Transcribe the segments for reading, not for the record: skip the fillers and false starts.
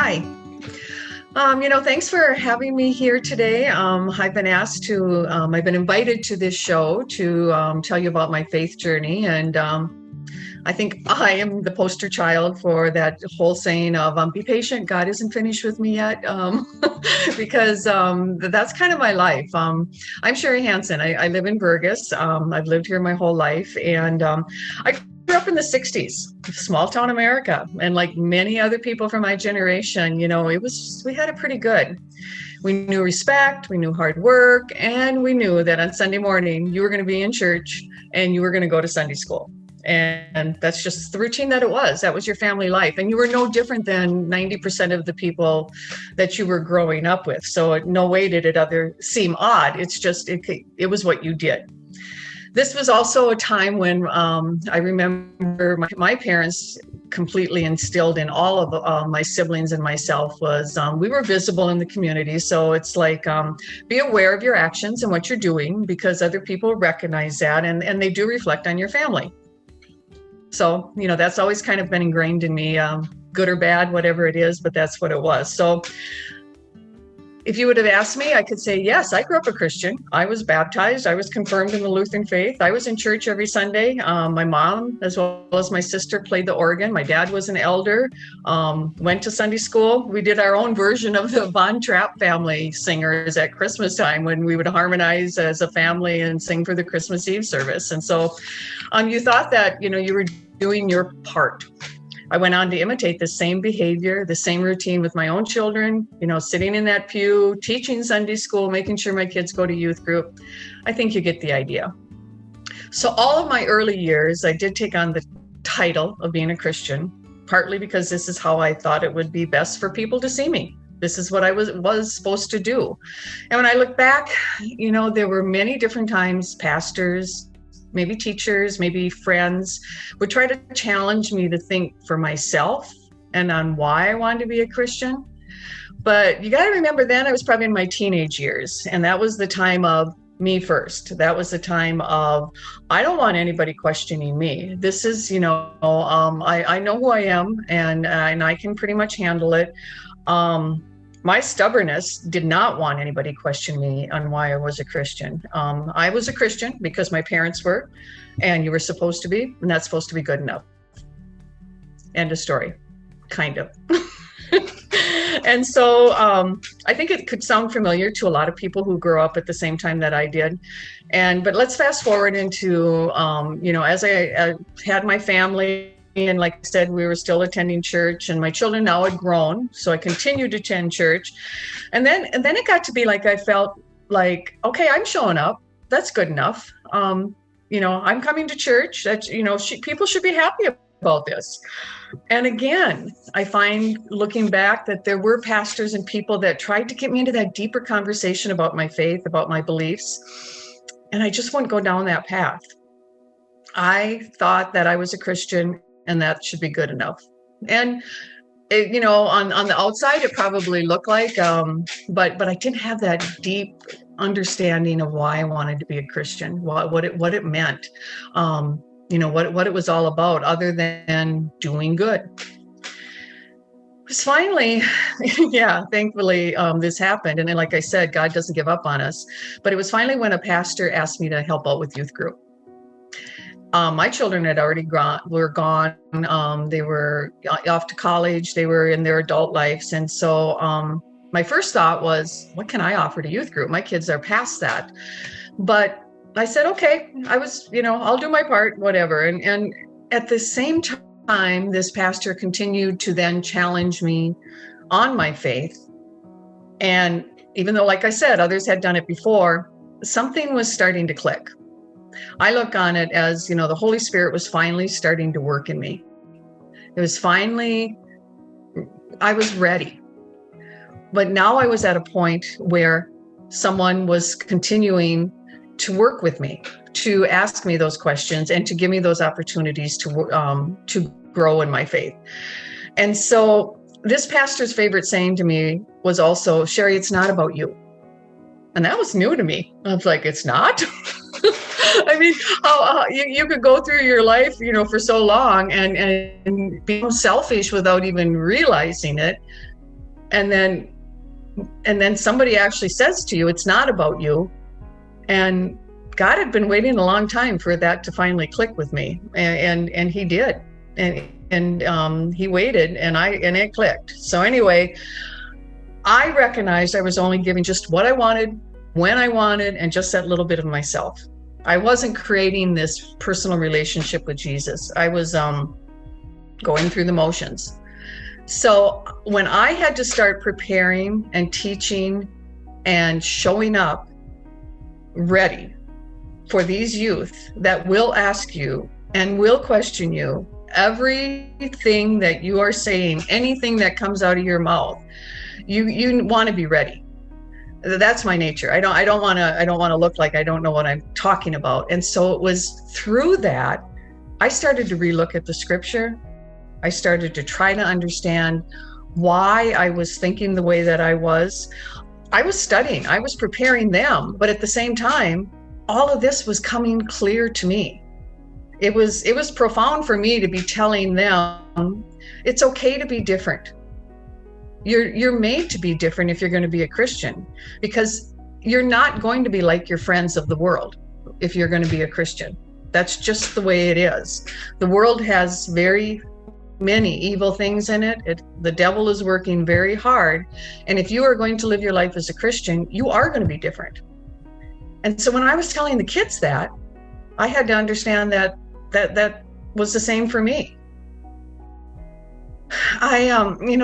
Hi. Thanks for having me here today. I've been I've been invited to this show to tell you about my faith journey. And I think I am the poster child for that whole saying of be patient, God isn't finished with me yet, because that's kind of my life. I'm Sherri Hanson. I live in Burgess. I've lived here my whole life. And I grew up in the 60s, small town America. And like many other people from my generation, we had it pretty good. We knew respect, we knew hard work, and we knew that on Sunday morning you were going to be in church and you were going to go to Sunday school. And that's just the routine that it was. That was your family life. And you were no different than 90% of the people that you were growing up with. So no way did it seem odd. It's just, it was what you did. This was also a time when I remember my parents completely instilled in all of my siblings and myself was we were visible in the community. So it's like, be aware of your actions and what you're doing because other people recognize that and they do reflect on your family. So, that's always kind of been ingrained in me, good or bad, whatever it is, but that's what it was. So if you would have asked me, I could say, yes, I grew up a Christian. I was baptized. I was confirmed in the Lutheran faith. I was in church every Sunday. My mom, as well as my sister, played the organ. My dad was an elder, went to Sunday school. We did our own version of the Von Trapp family singers at Christmas time when we would harmonize as a family and sing for the Christmas Eve service. And so you thought that, you were doing your part. I went on to imitate the same behavior, the same routine with my own children, sitting in that pew, teaching Sunday school, making sure my kids go to youth group. I think you get the idea. So all of my early years, I did take on the title of being a Christian, partly because this is how I thought it would be best for people to see me. This is what I was supposed to do. And when I look back, there were many different times pastors, maybe teachers, maybe friends would try to challenge me to think for myself and on why I wanted to be a Christian. But you got to remember then I was probably in my teenage years, and that was the time of me first. That was the time of, I don't want anybody questioning me. This is, I know who I am and I can pretty much handle it. My stubbornness did not want anybody question me on why I was a Christian. I was a Christian because my parents were, and you were supposed to be, and that's supposed to be good enough. End of story, kind of. And so I think it could sound familiar to a lot of people who grew up at the same time that I did. But let's fast forward into, as I had my family. And like I said, we were still attending church and my children now had grown. So I continued to attend church. And then it got to be like, I felt like, okay, I'm showing up. That's good enough. I'm coming to church. That, people should be happy about this. And again, I find looking back that there were pastors and people that tried to get me into that deeper conversation about my faith, about my beliefs. And I just wouldn't go down that path. I thought that I was a Christian and that should be good enough. And, on the outside, it probably looked like, but I didn't have that deep understanding of why I wanted to be a Christian, what it meant, what it was all about other than doing good. It was finally, thankfully, this happened. And then, like I said, God doesn't give up on us. But it was finally when a pastor asked me to help out with youth group. My children had already were gone. They were off to college. They were in their adult lives. And so my first thought was, what can I offer to youth group? My kids are past that. But I said, okay, I'll do my part, whatever. And at the same time, this pastor continued to then challenge me on my faith. And even though, like I said, others had done it before, something was starting to click. I look on it as, the Holy Spirit was finally starting to work in me. It was finally, I was ready. But now I was at a point where someone was continuing to work with me, to ask me those questions and to give me those opportunities to grow in my faith. And so this pastor's favorite saying to me was also, Sherri, it's not about you. And that was new to me. I was like, it's not? I mean, how you could go through your life, for so long and be selfish without even realizing it. And then somebody actually says to you, it's not about you. And God had been waiting a long time for that to finally click with me. And he did. And he waited, and it clicked. So anyway, I recognized I was only giving just what I wanted, when I wanted, and just that little bit of myself. I wasn't creating this personal relationship with Jesus. I was going through the motions. So when I had to start preparing and teaching and showing up ready for these youth that will ask you and will question you, everything that you are saying, anything that comes out of your mouth, you want to be ready. That's my nature. I don't want to look like I don't know what I'm talking about. And so it was through that I started to relook at the scripture. I started to try to understand why I was thinking the way that I was. I was studying, I was preparing them, but at the same time, all of this was coming clear to me. It was profound for me to be telling them it's okay to be different. You're made to be different if you're going to be a Christian, because you're not going to be like your friends of the world if you're going to be a Christian. That's just the way it is. The world has very many evil things in it. The devil is working very hard. And if you are going to live your life as a Christian, you are going to be different. And so when I was telling the kids that, I had to understand that was the same for me.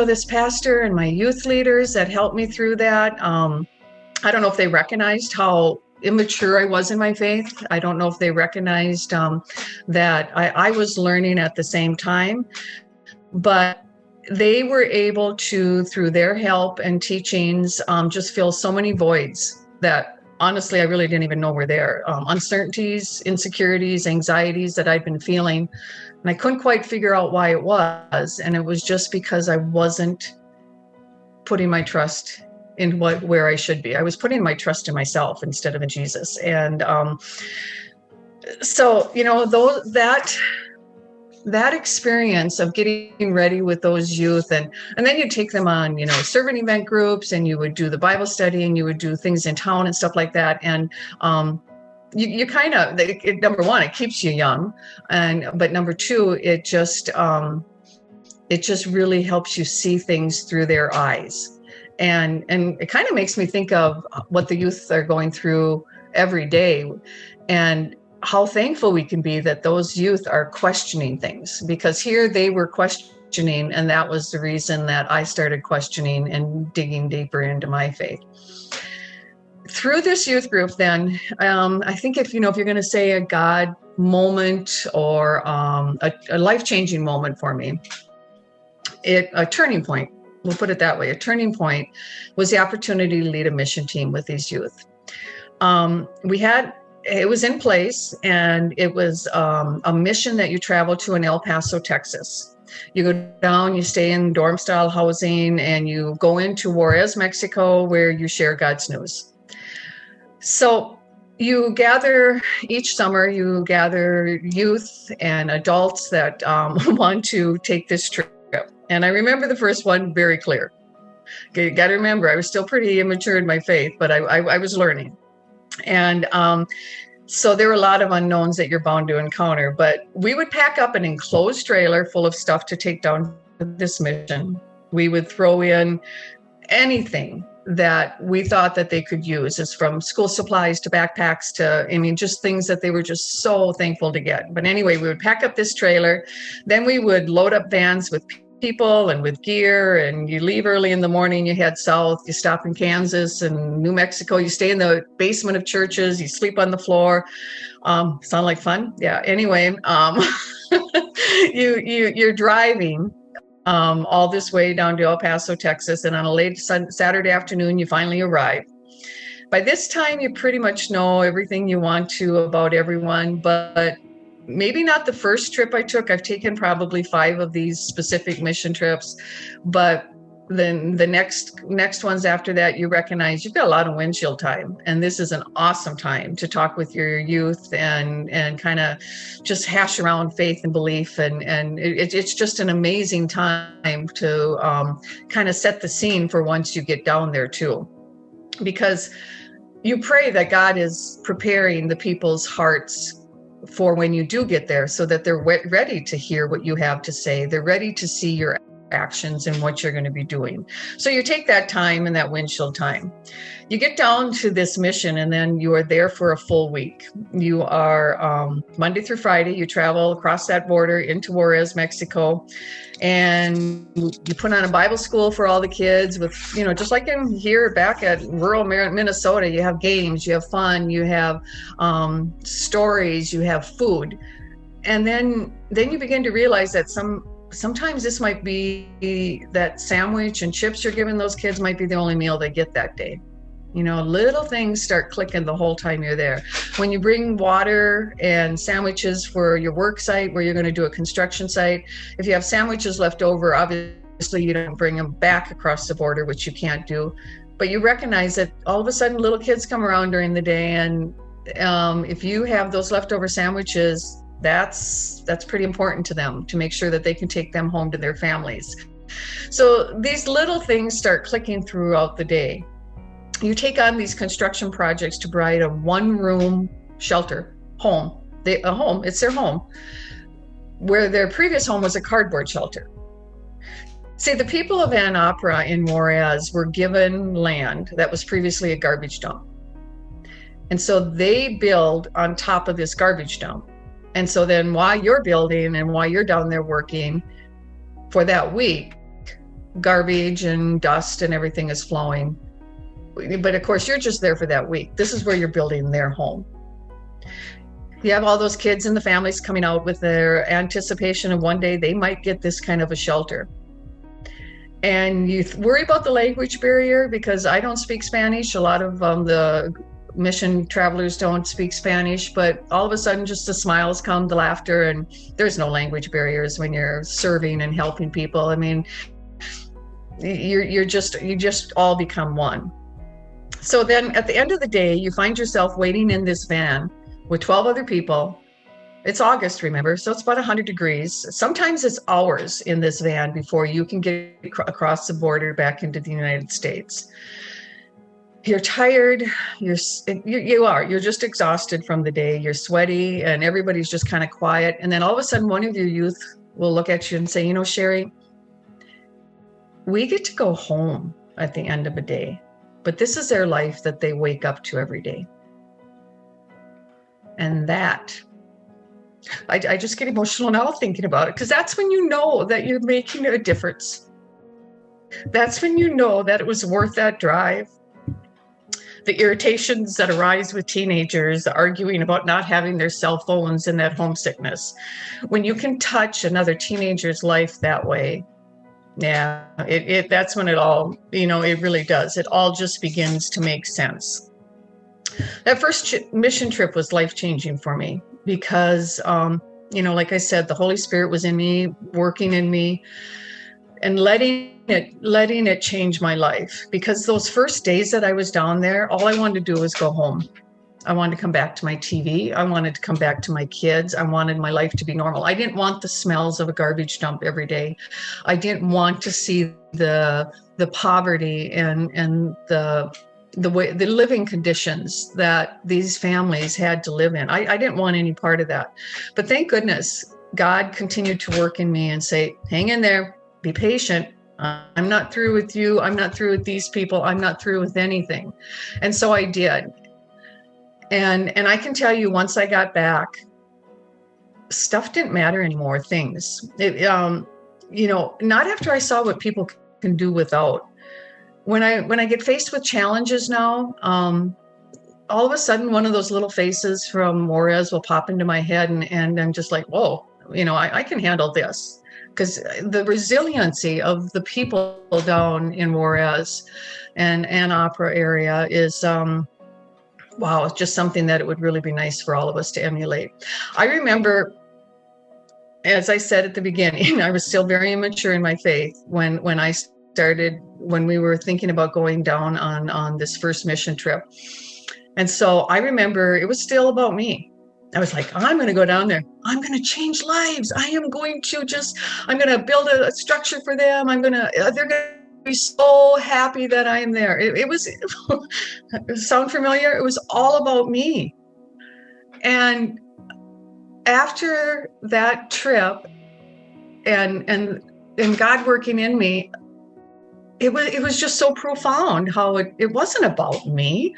This pastor and my youth leaders that helped me through that, I don't know if they recognized how immature I was in my faith. I don't know if they recognized that I was learning at the same time, but they were able to, through their help and teachings, just fill so many voids that honestly I really didn't even know were there. Uncertainties, insecurities, anxieties that I'd been feeling, and I couldn't quite figure out why it was. And it was just because I wasn't putting my trust in where I should be. I was putting my trust in myself instead of in Jesus. And so that experience of getting ready with those youth, and then you take them on, servant event groups, and you would do the Bible study, and you would do things in town and stuff like that. And you kind of, number one, it keeps you young, but number two, it just really helps you see things through their eyes. And it kind of makes me think of what the youth are going through every day, and how thankful we can be that those youth are questioning things, because here they were questioning, and that was the reason that I started questioning and digging deeper into my faith. Through this youth group, then, I think if you're going to say a God moment or a life-changing moment for me, a turning point, we'll put it that way, a turning point was the opportunity to lead a mission team with these youth. It was in place, and it was a mission that you travel to in El Paso, Texas. You go down, you stay in dorm-style housing, and you go into Juarez, Mexico, where you share God's news. So you gather each summer, you gather youth and adults that want to take this trip. And I remember the first one very clear. You got to remember, I was still pretty immature in my faith, but I was learning. And so there were a lot of unknowns that you're bound to encounter, but we would pack up an enclosed trailer full of stuff to take down this mission. We would throw in anything that we thought that they could use. It's from school supplies to backpacks to, just things that they were just so thankful to get. But anyway, we would pack up this trailer. Then we would load up vans with people and with gear, and you leave early in the morning, you head south, you stop in Kansas and New Mexico, you stay in the basement of churches, you sleep on the floor. Sound like fun? Yeah. Anyway, you're driving all this way down to El Paso, Texas, and on a late Saturday afternoon, you finally arrive. By this time, you pretty much know everything you want to about everyone, but maybe not the first trip I took. I've taken probably 5 of these specific mission trips, but then the next ones after that, you recognize you've got a lot of windshield time, and this is an awesome time to talk with your youth and kind of just hash around faith and belief, and it's just an amazing time to kind of set the scene for once you get down there too, because you pray that God is preparing the people's hearts for when you do get there, so that they're ready to hear what you have to say. They're ready to see your actions and what you're going to be doing. So you take that time and that windshield time. You get down to this mission, and then you are there for a full week. You are Monday through Friday, you travel across that border into Juarez, Mexico, and you put on a Bible school for all the kids with, just like in here back at rural Minnesota, you have games, you have fun, you have stories, you have food. And then you begin to realize that sometimes this might be that sandwich and chips you're giving those kids might be the only meal they get that day. Little things start clicking the whole time you're there. When you bring water and sandwiches for your work site where you're going to do a construction site, if you have sandwiches left over, obviously you don't bring them back across the border, which you can't do. But you recognize that all of a sudden little kids come around during the day, and if you have those leftover sandwiches, that's pretty important to them, to make sure that they can take them home to their families. So these little things start clicking throughout the day. You take on these construction projects to provide a one-room shelter home. It's their home, where their previous home was a cardboard shelter. See, the people of Ann Opera in Juarez were given land that was previously a garbage dump. And so they build on top of this garbage dump. And so then while you're building and while you're down there working for that week, garbage and dust and everything is flowing. But of course, you're just there for that week. This is where you're building their home. You have all those kids and the families coming out with their anticipation of one day they might get this kind of a shelter. And you worry about the language barrier, because I don't speak Spanish. A lot of the mission travelers don't speak Spanish, but all of a sudden just the smiles come, the laughter, and there's no language barriers when you're serving and helping people. I mean, you just all become one. So then at the end of the day, you find yourself waiting in this van with 12 other people. It's August, remember, so it's about 100 degrees. Sometimes it's hours in this van before you can get across the border back into the United States. You're tired, you're just exhausted from the day, you're sweaty, and everybody's just kind of quiet. And then all of a sudden, one of your youth will look at you and say, Sherri, we get to go home at the end of a day, but this is their life that they wake up to every day. And that, I just get emotional now thinking about it, because that's when you know that you're making a difference. That's when you know that it was worth that drive. The irritations that arise with teenagers arguing about not having their cell phones and that homesickness. When you can touch another teenager's life that way, yeah, that's when it all, it really does. It all just begins to make sense. That first mission trip was life-changing for me because, like I said, the Holy Spirit was in me, working in me, and letting it change my life. Because those first days that I was down there, all I wanted to do was go home. I wanted to come back to my TV. I wanted to come back to my kids. I wanted my life to be normal. I didn't want the smells of a garbage dump every day. I didn't want to see the poverty and the living conditions that these families had to live in. I didn't want any part of that. But thank goodness God continued to work in me and say, hang in there. Be patient. I'm not through with you. I'm not through with these people. I'm not through with anything. And so I did. And I can tell you, once I got back, stuff didn't matter anymore. Things, not after I saw what people can do without. When I get faced with challenges now, all of a sudden one of those little faces from Juarez will pop into my head, and I'm just like, whoa, I can handle this. Because the resiliency of the people down in Juarez and Ann Opera area is, wow, it's just something that it would really be nice for all of us to emulate. I remember, as I said at the beginning, I was still very immature in my faith when I started when we were thinking about going down on this first mission trip. And so I remember it was still about me. I was like, I'm going to go down there. I'm going to change lives. I'm going to build a structure for them. They're going to be so happy that I am there. It was, sound familiar? It was all about me. And after that trip and God working in me, it was just so profound how it wasn't about me.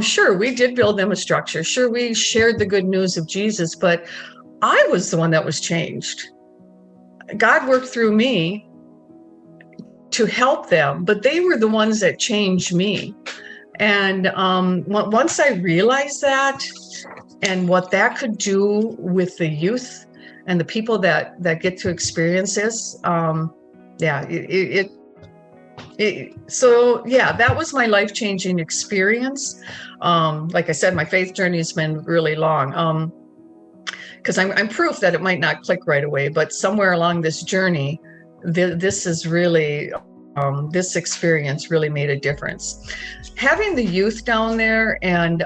Sure, we did build them a structure. Sure, we shared the good news of Jesus, but I was the one that was changed. God worked through me to help them, but they were the ones that changed me. And once I realized that and what that could do with the youth and the people that get to experience this, that was my life-changing experience. Like I said, my faith journey has been really long, because I'm proof that it might not click right away, but somewhere along this journey, this is really, this experience really made a difference. Having the youth down there and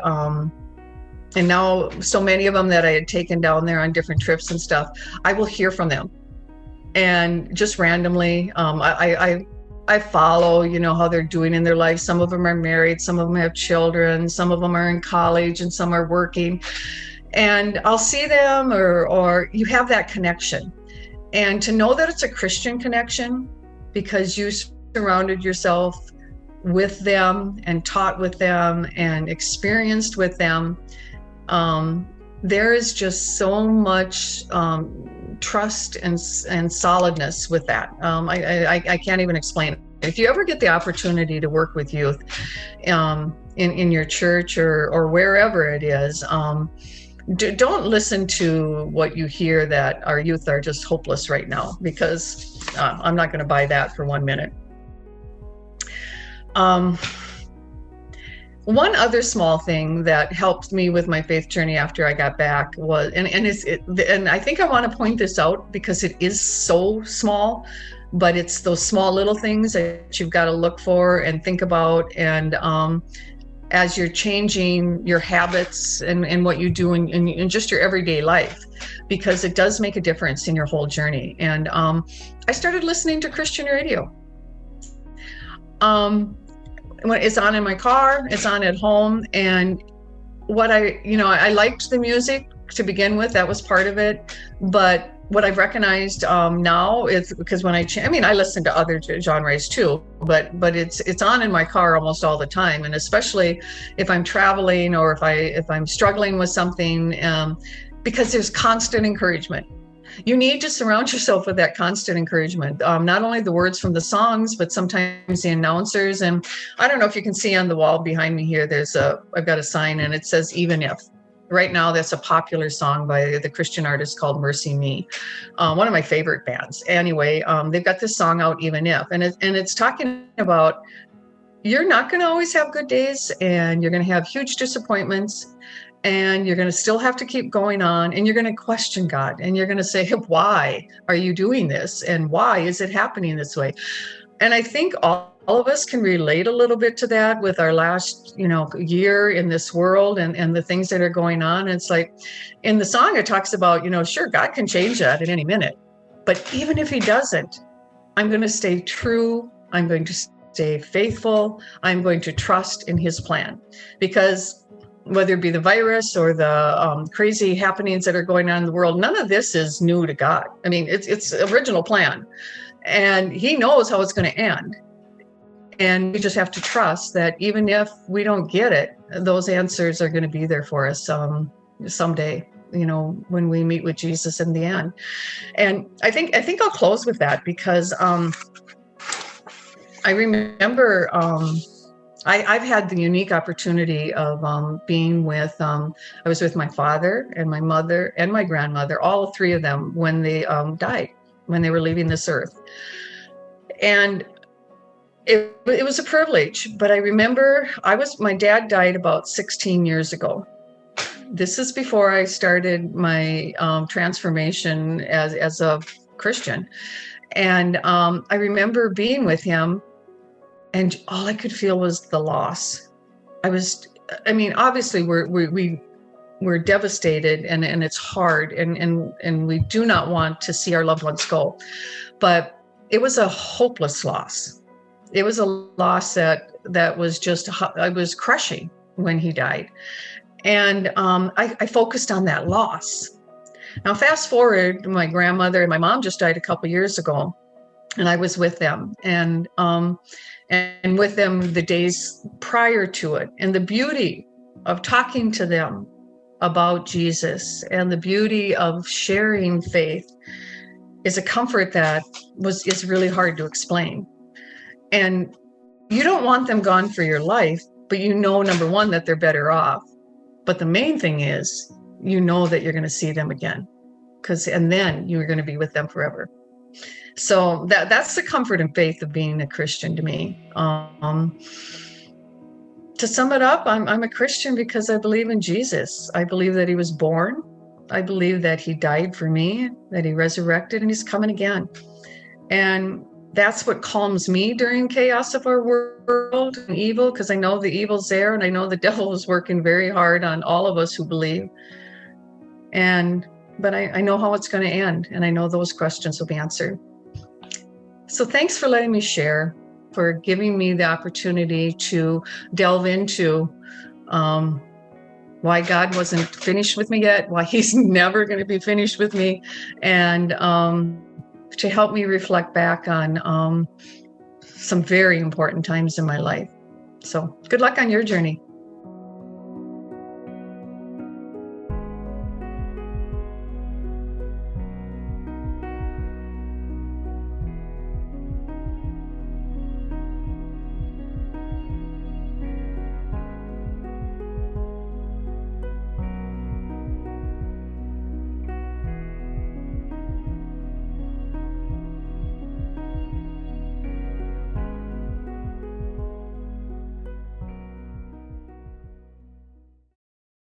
now so many of them that I had taken down there on different trips and stuff, I will hear from them. And just randomly, I follow, how they're doing in their life. Some of them are married, some of them have children, some of them are in college, and some are working. And I'll see them, or you have that connection. And to know that it's a Christian connection because you surrounded yourself with them and taught with them and experienced with them, there is just so much trust and solidness with that. I can't even explain it. If you ever get the opportunity to work with youth in your church or wherever it is, don't listen to what you hear that our youth are just hopeless right now, because I'm not going to buy that for 1 minute. One other small thing that helped me with my faith journey after I got back was, and I think I want to point this out because it is so small, but it's those small little things that you've got to look for and think about. And as you're changing your habits and what you do in just your everyday life, because it does make a difference in your whole journey. And I started listening to Christian radio. When it's on in my car, it's on at home. And what I liked the music to begin with, that was part of it. But what I've recognized now is, because when I listen to other genres too, but it's on in my car almost all the time. And especially if I'm traveling or if I'm struggling with something, because there's constant encouragement. You need to surround yourself with that constant encouragement. Not only the words from the songs, but sometimes the announcers. And I don't know if you can see on the wall behind me here, I've got a sign and it says, "Even If." Right now, that's a popular song by the Christian artist called Mercy Me, one of my favorite bands. Anyway, they've got this song out, "Even If," and it's talking about you're not going to always have good days, and you're going to have huge disappointments. And you're going to still have to keep going on, and you're going to question God, and you're going to say, why are you doing this? And why is it happening this way? And I think all of us can relate a little bit to that with our last, year in this world and the things that are going on. And it's like in the song, it talks about, sure, God can change that at any minute. But even if he doesn't, I'm going to stay true. I'm going to stay faithful. I'm going to trust in his plan, because whether it be the virus or the crazy happenings that are going on in the world, none of this is new to God. I mean, it's original plan, and he knows how it's going to end. And we just have to trust that even if we don't get it, those answers are going to be there for us someday, when we meet with Jesus in the end. And I think I'll close with that, because I remember I've had the unique opportunity of being with, I was with my father and my mother and my grandmother, all three of them, when they died, when they were leaving this earth. And it was a privilege, but I remember my dad died about 16 years ago. This is before I started my transformation as a Christian. And I remember being with him, and all I could feel was the loss. Obviously we're devastated, and it's hard, and we do not want to see our loved ones go. But it was a hopeless loss. It was a loss that was just, I was crushing when he died. And I focused on that loss. Now, fast forward, my grandmother and my mom just died a couple years ago, and I was with them, and with them the days prior to it. And the beauty of talking to them about Jesus and the beauty of sharing faith is a comfort that is really hard to explain. And you don't want them gone for your life, but you know, number one, that they're better off. But the main thing is, you know that you're going to see them again, and then you're going to be with them forever. So that's the comfort and faith of being a Christian to me. To sum it up, I'm a Christian because I believe in Jesus. I believe that he was born. I believe that he died for me, that he resurrected, and he's coming again. And that's what calms me during chaos of our world and evil, because I know the evil's there, and I know the devil is working very hard on all of us who believe. But I know how it's going to end, and I know those questions will be answered. So thanks for letting me share, for giving me the opportunity to delve into why God wasn't finished with me yet, why he's never going to be finished with me, and to help me reflect back on some very important times in my life. So good luck on your journey.